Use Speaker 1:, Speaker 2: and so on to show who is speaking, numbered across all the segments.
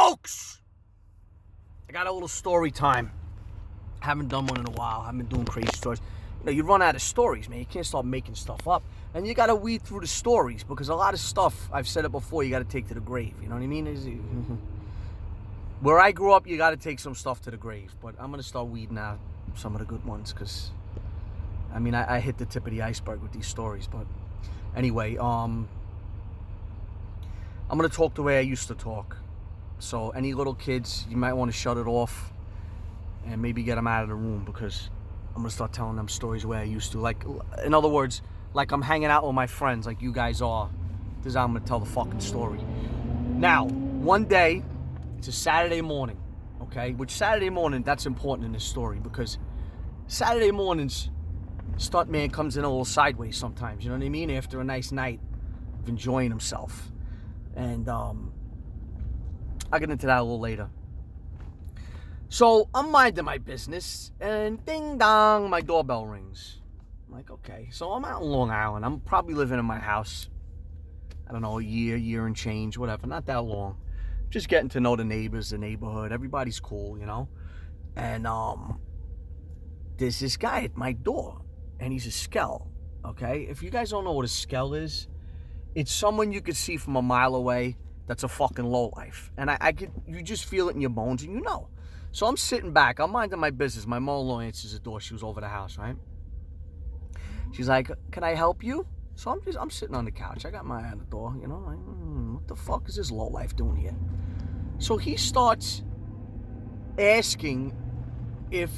Speaker 1: Folks, I got a little story time. Haven't done one in a while. I've been doing crazy stories. You know, you run out of stories, man. You can't start making stuff up. And you got to weed through the stories because a lot of stuff, I've said it before, you got to take to the grave. You know what I mean? Where I grew up, you got to take some stuff to the grave. But I'm going to start weeding out some of the good ones because, I mean, I hit the tip of the iceberg with these stories. But anyway, I'm going to talk the way I used to talk. So any little kids, you might want to shut it off and maybe get them out of the room because I'm going to start telling them stories the way I used to. Like, in other words, like I'm hanging out with my friends like you guys are. This is how I'm going to tell the fucking story. Now, one day, it's a Saturday morning, okay? Which Saturday morning, that's important in this story because Saturday mornings, Stuntman comes in a little sideways sometimes, you know what I mean? After a nice night of enjoying himself. And I'll get into that a little later. So I'm minding my business, and ding dong, my doorbell rings. I'm like, okay. So I'm out in Long Island. I'm probably living in my house, I don't know, a year and change, whatever. Not that long. Just getting to know the neighbors, the neighborhood. Everybody's cool, you know. And there's this guy at my door, and he's a skell, okay? If you guys don't know what a skell is, it's someone you could see from a mile away that's a fucking lowlife. And you just feel it in your bones, and you know. So I'm sitting back. I'm minding my business. My mother-in-law answers the door. She was over the house, right? She's like, can I help you? So I'm sitting on the couch. I got my eye on the door, you know. Like, what the fuck is this lowlife doing here? So he starts asking if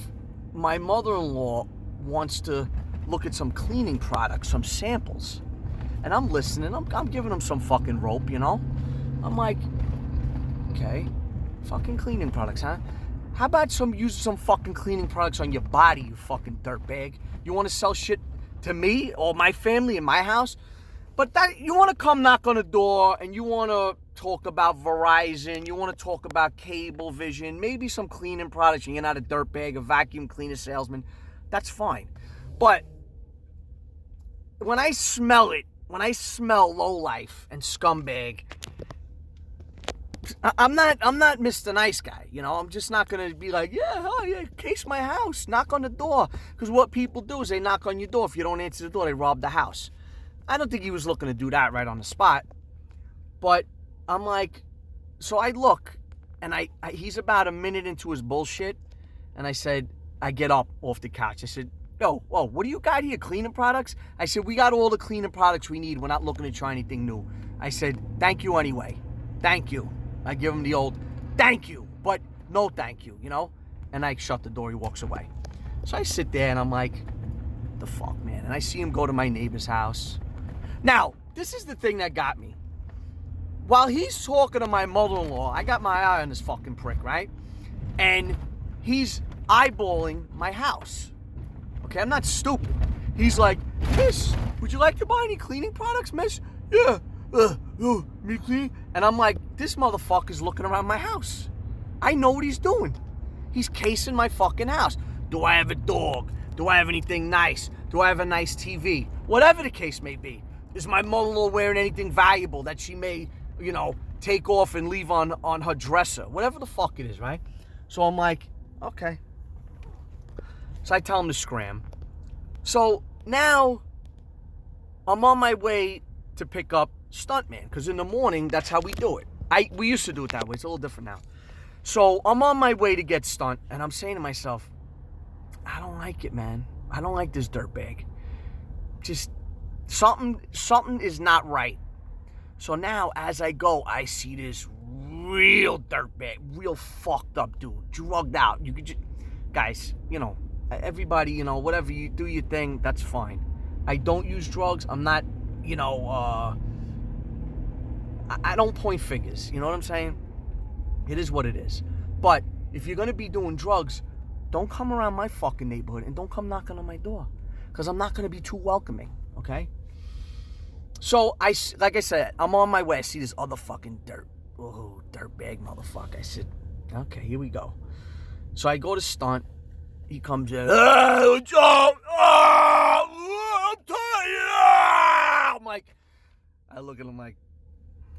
Speaker 1: my mother-in-law wants to look at some cleaning products, some samples. And I'm listening. I'm giving him some fucking rope, you know. I'm like, okay, fucking cleaning products, huh? How about use some fucking cleaning products on your body, you fucking dirtbag? You want to sell shit to me or my family in my house? But that you want to come knock on the door and you want to talk about Verizon, you want to talk about Cablevision, maybe some cleaning products, and you're not a dirtbag, a vacuum cleaner salesman. That's fine. But when I smell it, when I smell lowlife and scumbag, I'm not Mr. Nice Guy, you know. I'm just not going to be like, yeah, case my house, knock on the door. Because what people do is they knock on your door. If you don't answer the door, they rob the house. I don't think he was looking to do that right on the spot. But I'm like, so I look, and he's about a minute into his bullshit. And I get up off the couch. I said, yo, whoa, what do you got here, cleaning products? I said, we got all the cleaning products we need. We're not looking to try anything new. I said, thank you anyway. Thank you. I give him the old, thank you, but no thank you, you know? And I shut the door, he walks away. So I sit there and I'm like, the fuck, man? And I see him go to my neighbor's house. Now, this is the thing that got me. While he's talking to my mother-in-law, I got my eye on this fucking prick, right? And he's eyeballing my house. Okay, I'm not stupid. He's like, Miss, would you like to buy any cleaning products, miss? Yeah. Me clean? And I'm like, this motherfucker's looking around my house. I know what he's doing. He's casing my fucking house. Do I have a dog? Do I have anything nice? Do I have a nice TV? Whatever the case may be. Is my mother-in-law wearing anything valuable that she may, you know, take off and leave on her dresser? Whatever the fuck it is, right? So I'm like, okay. So I tell him to scram. So now I'm on my way to pick up Stuntman, because in the morning, that's how we do it. We used to do it that way. It's a little different now. So I'm on my way to get Stunt, and I'm saying to myself, I don't like it, man. I don't like this dirtbag. Just something is not right. So now, as I go, I see this real dirtbag, real fucked up dude, drugged out. You could just, guys, you know, everybody, you know, whatever you do your thing, that's fine. I don't use drugs. I'm not, you know, I don't point fingers, you know what I'm saying? It is what it is. But if you're going to be doing drugs, don't come around my fucking neighborhood and don't come knocking on my door. Because I'm not going to be too welcoming, okay? So, like I said, I'm on my way. I see this other fucking dirtbag motherfucker. I said, okay, here we go. So I go to Stunt. He comes in. I'm like, I look at him like,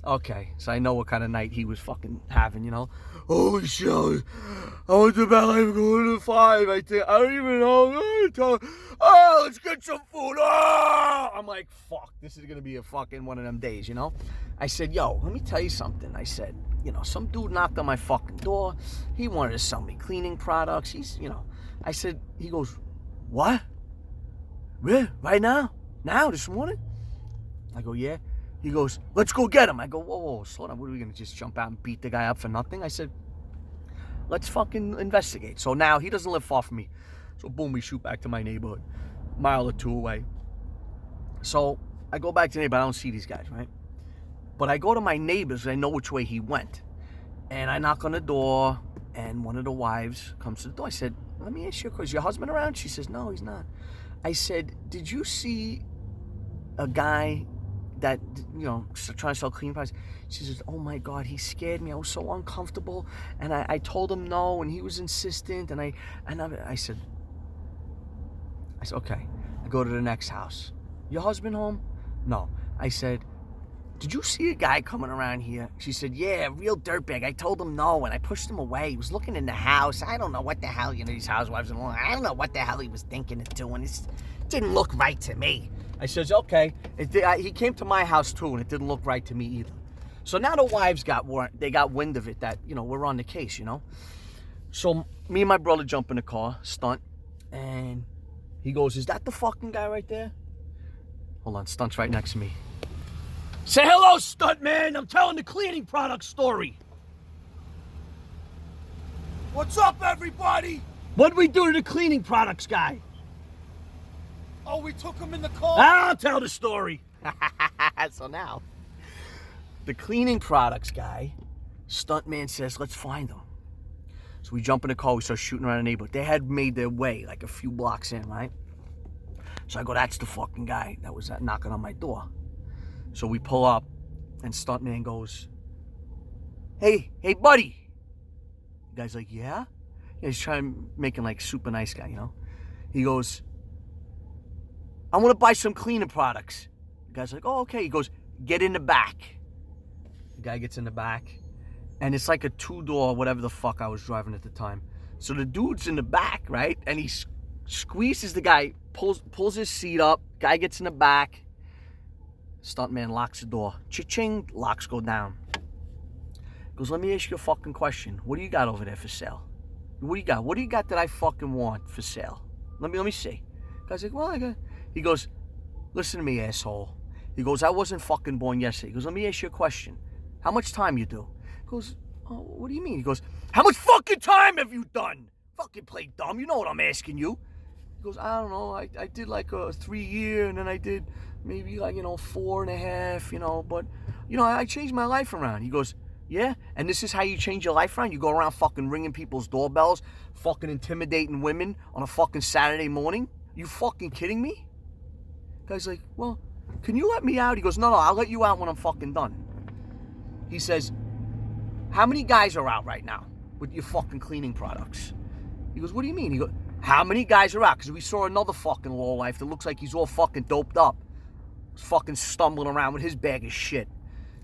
Speaker 1: Okay, so I know what kind of night he was fucking having, you know? Holy shit, I went to bed like going to 5, I think. I don't even know. Oh, let's get some food. Oh! I'm like, fuck, this is going to be a fucking one of them days, you know? I said, yo, let me tell you something. I said, you know, some dude knocked on my fucking door. He wanted to sell me cleaning products. He's, you know, I said, he goes, what? Really? Right now? Now, this morning? I go, yeah. He goes, let's go get him. I go, whoa, slow down. What are we going to just jump out and beat the guy up for nothing? I said, let's fucking investigate. So now he doesn't live far from me. So boom, we shoot back to my neighborhood, mile or two away. So I go back to the neighborhood. I don't see these guys, right? But I go to my neighbors. I know which way he went. And I knock on the door, and one of the wives comes to the door. I said, let me ask you a question. Is your husband around? She says, no, he's not. I said, did you see a guy that, you know, trying to sell cleaning products? She says, oh my God, he scared me. I was so uncomfortable. And I told him no, and he was insistent. And I said, okay. I go to the next house. Your husband home? No. I said, did you see a guy coming around here? She said, yeah, real dirtbag. I told him no, and I pushed him away. He was looking in the house. I don't know what the hell, you know, these housewives and all. I don't know what the hell he was thinking of doing. It didn't look right to me. I says, okay. He came to my house too, and it didn't look right to me either. So now the wives got wind of it that, you know, we're on the case, you know. So me and my brother jump in the car, Stunt, and he goes, is that the fucking guy right there? Hold on, Stunt's right next to me. Say hello, Stuntman. I'm telling the cleaning product story.
Speaker 2: What's up, everybody?
Speaker 1: What'd we do to the cleaning products guy?
Speaker 2: Oh, we took him in the car?
Speaker 1: I'll tell the story. So now, the cleaning products guy, Stuntman says, let's find them. So we jump in the car, we start shooting around the neighborhood. They had made their way like a few blocks in, right? So I go, that's the fucking guy that was knocking on my door. So we pull up, and Stuntman goes, hey, buddy. The guy's like, yeah? He's trying to make him like super nice guy, you know? He goes, I want to buy some cleaning products. The guy's like, oh, okay. He goes, get in the back. The guy gets in the back, and it's like a 2-door, whatever the fuck I was driving at the time. So the dude's in the back, right? And he squeezes the guy, pulls his seat up. Guy gets in the back. Stuntman locks the door. Cha-ching, locks go down. Goes, let me ask you a fucking question. What do you got over there for sale? What do you got? What do you got that I fucking want for sale? Let me see. Guy's like, well, I got... He goes, listen to me, asshole. He goes, I wasn't fucking born yesterday. He goes, let me ask you a question. How much time you do? He goes, oh, what do you mean? He goes, how much fucking time have you done? Fucking play dumb. You know what I'm asking you. He goes, I don't know. I did like a 3-year, and then I did maybe like, 4.5, but, I changed my life around. He goes, yeah? And this is how you change your life around? You go around fucking ringing people's doorbells, fucking intimidating women on a fucking Saturday morning? You fucking kidding me? Guy's like, well, can you let me out? He goes, no, I'll let you out when I'm fucking done. He says, how many guys are out right now with your fucking cleaning products? He goes, what do you mean? He goes, how many guys are out? Because we saw another fucking lowlife that looks like he's all fucking doped up. He's fucking stumbling around with his bag of shit.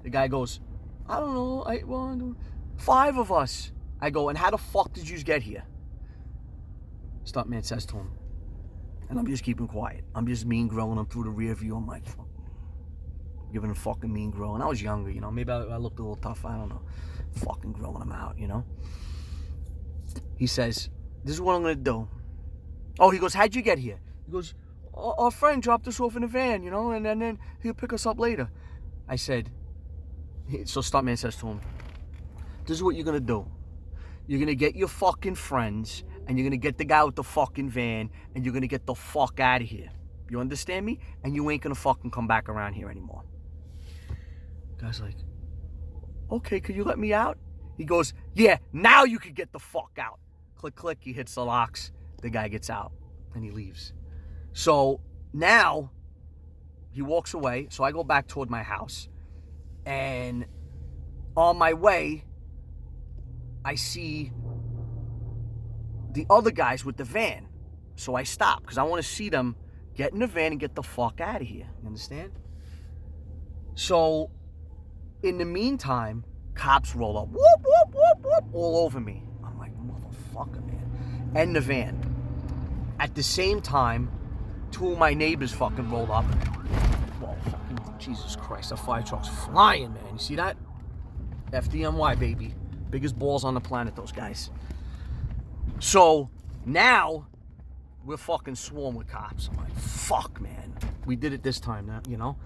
Speaker 1: The guy goes, I don't know, 5 of us. I go, and how the fuck did you get here? Stuntman says to him, and I'm just keeping quiet. I'm just mean grilling him through the rear view. I'm like, fuck, giving him a fucking mean grill. And I was younger, maybe I looked a little tough. I don't know. Fucking grilling him out, He says, this is what I'm going to do. Oh, he goes, how'd you get here? He goes, our friend dropped us off in a van, and then he'll pick us up later. I said, so Stuntman says to him, this is what you're going to do. You're going to get your fucking friends, and you're going to get the guy with the fucking van, and you're going to get the fuck out of here. You understand me? And you ain't going to fucking come back around here anymore. The guy's like, okay, could you let me out? He goes, yeah, now you can get the fuck out. Click, click, he hits the locks. The guy gets out, and he leaves. So now he walks away. So I go back toward my house, and on my way, I see the other guys with the van. So I stop because I want to see them get in the van and get the fuck out of here. You understand? So in the meantime, cops roll up, whoop, whoop, whoop, whoop, all over me. I'm like, motherfucker, man. And the van. At the same time, 2 of my neighbors fucking roll up. Whoa, fucking Jesus Christ, the fire truck's flying, man. You see that? FDNY, baby. Biggest balls on the planet, those guys. So, now, we're fucking swarmed with cops. I'm like, fuck, man. We did it this time, you know?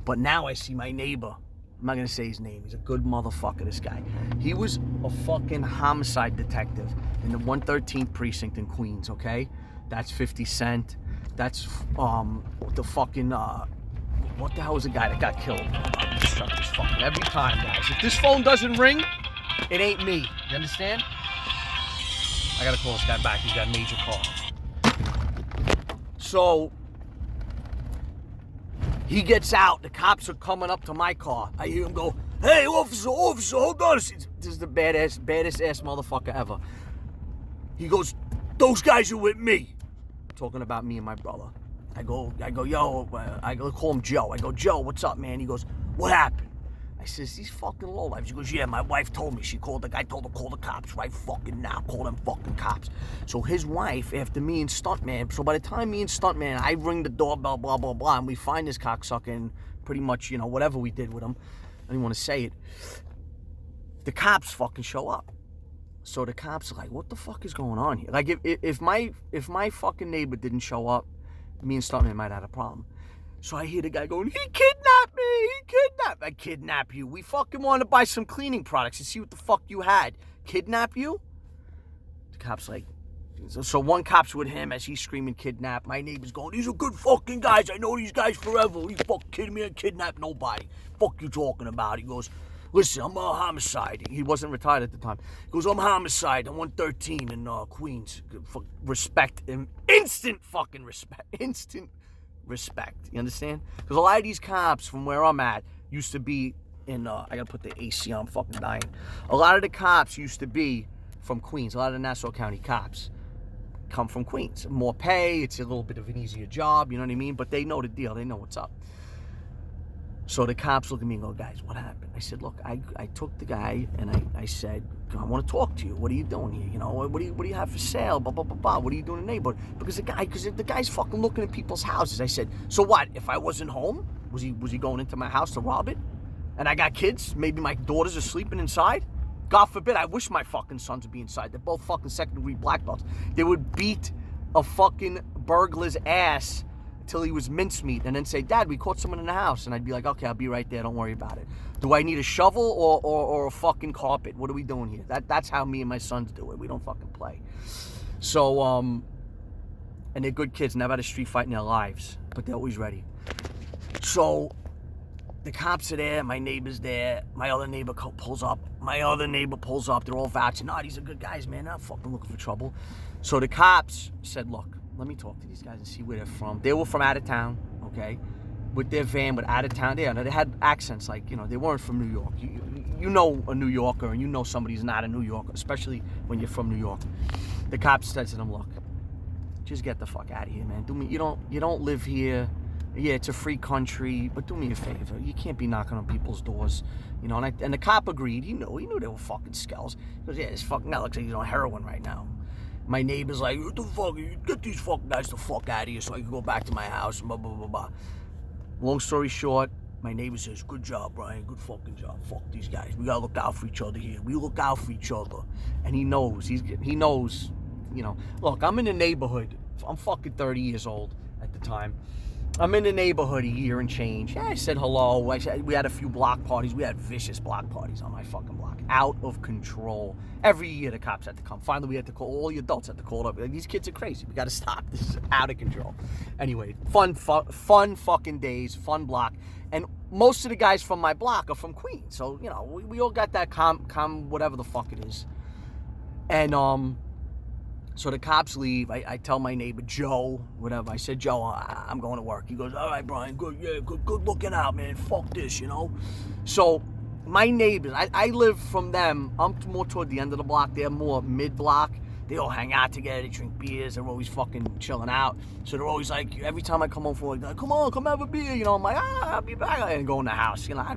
Speaker 1: But now I see my neighbor. I'm not gonna say his name. He's a good motherfucker, this guy. He was a fucking homicide detective in the 113th precinct in Queens, okay? That's 50 Cent. That's, the fucking, what the hell was the guy that got killed? Every time, guys. If this phone doesn't ring, it ain't me. You understand? I gotta call this guy back. He's got a major call. So, he gets out. The cops are coming up to my car. I hear him go, "Hey, officer, hold on." This is the baddest ass motherfucker ever. He goes, "Those guys are with me." Talking about me and my brother. I go, yo, I go call him Joe. I go, "Joe, what's up, man?" He goes, "What happened?" I says, "These fucking lowlifes." He goes, "Yeah, my wife told me. She called the guy, told her call the cops right fucking now. Call them fucking cops." So his wife, after me and Stuntman, so by the time me and Stuntman, I ring the doorbell, blah, blah, blah, and we find this cocksucker and pretty much, you know, whatever we did with him, I don't want to say it, the cops fucking show up. So the cops are like, what the fuck is going on here? Like, if my fucking neighbor didn't show up, me and Stuntman might have had a problem. So I hear the guy going, "He kidnapped me, I kidnap you. We fucking wanted to buy some cleaning products and see what the fuck you had. Kidnap you?" The cop's like, so one cop's with him as he's screaming kidnap. My neighbor's going, "These are good fucking guys. I know these guys forever. You fucking kidding me? I kidnapped nobody. Fuck you talking about?" He goes, "Listen, I'm a homicide." He wasn't retired at the time. He goes, "I'm homicide. I'm 113 in Queens. Respect him. Instant fucking respect. Instant respect." You understand? Because a lot of these cops from where I'm at used to be in, I gotta put the AC on, I'm fucking dying. A lot of the cops used to be from Queens. A lot of the Nassau County cops come from Queens. More pay, it's a little bit of an easier job, you know what I mean? But they know the deal, they know what's up. So the cops look at me and go, "Guys, what happened?" I said, "Look, I took the guy and I said, I want to talk to you. What are you doing here? You know, what do you have for sale? Blah, blah, blah, blah. What are you doing in the neighborhood?" Because the guy's fucking looking at people's houses. I said, "So what? If I wasn't home, was he going into my house to rob it? And I got kids. Maybe my daughters are sleeping inside. God forbid. I wish my fucking sons would be inside. They're both fucking second-degree black belts. They would beat a fucking burglar's ass till he was mincemeat and then say, 'Dad, we caught someone in the house.' And I'd be like, 'Okay, I'll be right there. Don't worry about it.' Do I need a shovel or a fucking carpet? What are we doing here?" That's how me and my sons do it. We don't fucking play. So, and they're good kids. Never had a street fight in their lives, but they're always ready. So, the cops are there. My neighbor's there. My other neighbor pulls up. They're all vouching. "No, these are good guys, man. They're not fucking looking for trouble." So the cops said, "Look, let me talk to these guys and see where they're from." They were from out of town, okay? With their van, but out of town. They had accents like, you know, they weren't from New York. You know a New Yorker and you know somebody's not a New Yorker, especially when you're from New York. The cops said to them, "Look, just get the fuck out of here, man. You don't live here. Yeah, it's a free country, but do me a favor. You can't be knocking on people's doors." You know, and the cop agreed. He knew they were fucking skells. He goes, "Yeah, this fucking guy looks like he's on heroin right now." My neighbor's like, "What the fuck? Get these fucking guys the fuck out of here so I can go back to my house," and blah, blah, blah, blah. Long story short, my neighbor says, "Good job, Brian. Good fucking job. Fuck these guys. We gotta look out for each other here. We look out for each other." And he knows. He knows, you know. Look, I'm in the neighborhood. I'm fucking 30 years old at the time. I'm in the neighborhood a year and change. Yeah, I said hello. We had a few block parties. We had vicious block parties on my fucking block. Out of control. Every year the cops had to come. Finally, we had to call, all the adults had to call up. Like, these kids are crazy. We got to stop. This is out of control. Anyway, fun fucking days, fun block. And most of the guys from my block are from Queens. So, you know, we all got that calm, whatever the fuck it is. And, so the cops leave. I tell my neighbor, Joe, whatever. I said, "Joe, I'm going to work." He goes, "All right, Brian, good, yeah, good looking out, man. Fuck this, you know." So my neighbors, I live from them. I'm more toward the end of the block. They're more mid-block. They all hang out together. They drink beers. They're always fucking chilling out. So they're always like, every time I come home from work, they're like, "Come on, come have a beer." You know, I'm like, "I'll be back." And go in the house. You know,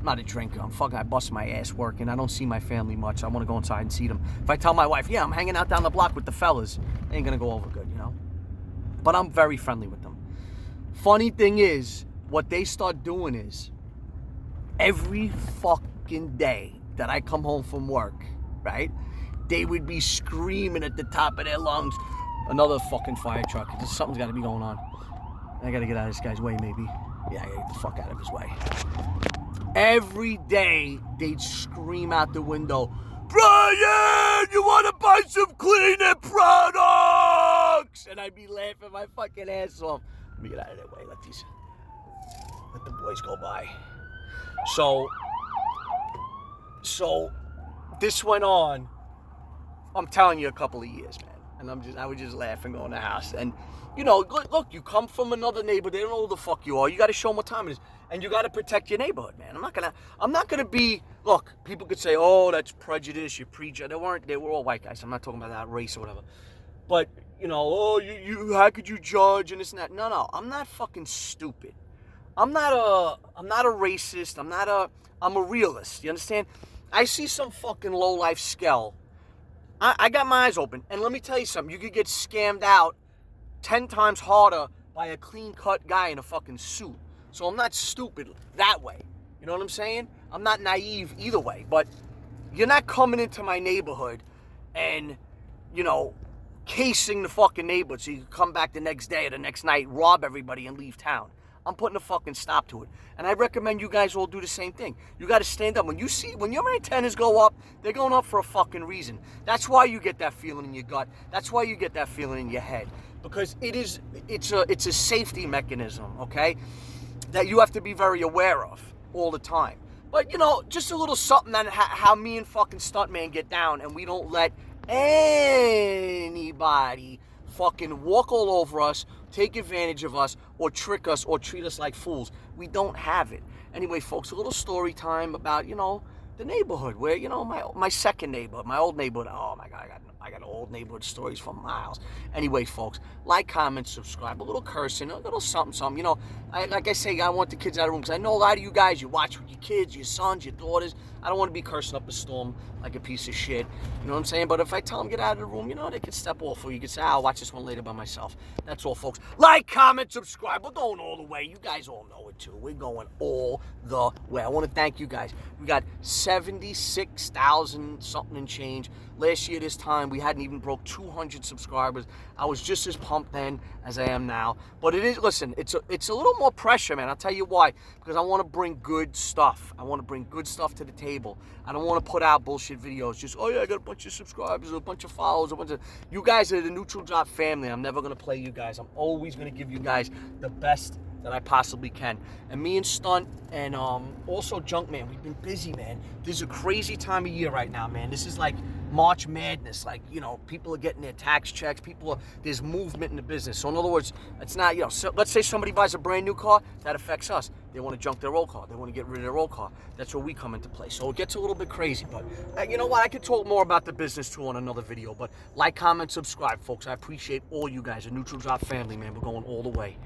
Speaker 1: I'm not a drinker. I bust my ass working. I don't see my family much. I want to go inside and see them. If I tell my wife, yeah, I'm hanging out down the block with the fellas, it ain't going to go over good, you know? But I'm very friendly with them. Funny thing is, what they start doing is, every fucking day that I come home from work, right, they would be screaming at the top of their lungs, another fucking fire truck. Something's got to be going on. I got to get out of this guy's way, maybe. Yeah, I got to get the fuck out of his way. Every day, they'd scream out the window, Brian, you want to buy some cleaning products? And I'd be laughing my fucking ass off. Let me get out of their way. Let the boys go by. So this went on, I'm telling you, a couple of years, man. And I would just laugh and go in the house. And, you know, look, you come from another neighborhood. They don't know who the fuck you are. You got to show them what time it is. And you got to protect your neighborhood, man. I'm not gonna be, look, people could say, oh, that's prejudice, you prejudge. They were all white guys. I'm not talking about that race or whatever. But, you know, oh, you how could you judge and this and that? No, I'm not fucking stupid. I'm not a racist. I'm a realist. You understand? I see some fucking low-life skell. I got my eyes open. And let me tell you something. You could get scammed out 10 times harder by a clean-cut guy in a fucking suit. So I'm not stupid that way. You know what I'm saying? I'm not naive either way. But you're not coming into my neighborhood and, you know, casing the fucking neighborhood so you can come back the next day or the next night, rob everybody, and leave town. I'm putting a fucking stop to it. And I recommend you guys all do the same thing. You got to stand up. When your antennas go up, they're going up for a fucking reason. That's why you get that feeling in your gut. That's why you get that feeling in your head. Because it's a safety mechanism, okay, that you have to be very aware of all the time. But, you know, just a little something that how me and fucking Stuntman get down, and we don't let anybody fucking walk all over us, take advantage of us, or trick us, or treat us like fools. We don't have it. Anyway, folks, a little story time about, you know, the neighborhood where, you know, my second neighborhood, my old neighborhood. Oh my God, I got old neighborhood stories for miles. Anyway, folks, like, comment, subscribe, a little cursing, a little something. You know, like I say, I want the kids out of the room because I know a lot of you guys, you watch with your kids, your sons, your daughters. I don't want to be cursing up a storm like a piece of shit. You know what I'm saying? But if I tell them get out of the room, you know, they can step off, or you can say, I'll watch this one later by myself. That's all, folks. Like, comment, subscribe. We're going all the way. You guys all know it too. We're going all the way. I want to thank you guys. We got 76,000 something and change. Last year this time, we hadn't even broke 200 subscribers. I was just as pumped then as I am now. But it is, listen, it's a little more pressure, man. I'll tell you why. Because I want to bring good stuff. I want to bring good stuff to the table. I don't want to put out bullshit videos. Just, oh yeah, I got a bunch of subscribers, a bunch of followers, You guys are the Neutral Drop family. I'm never going to play you guys. I'm always going to give you guys the best that I possibly can. And me and Stunt and also Junkman, we've been busy, man. This is a crazy time of year right now, man. This is like March Madness. Like, you know, people are getting their tax checks. There's movement in the business. So in other words, it's not, you know, so let's say somebody buys a brand new car, that affects us. They want to junk their old car. They want to get rid of their old car. That's where we come into play. So it gets a little bit crazy, but you know what? I could talk more about the business too on another video, but like, comment, subscribe, folks. I appreciate all you guys. A Neutral Drop family, man. We're going all the way.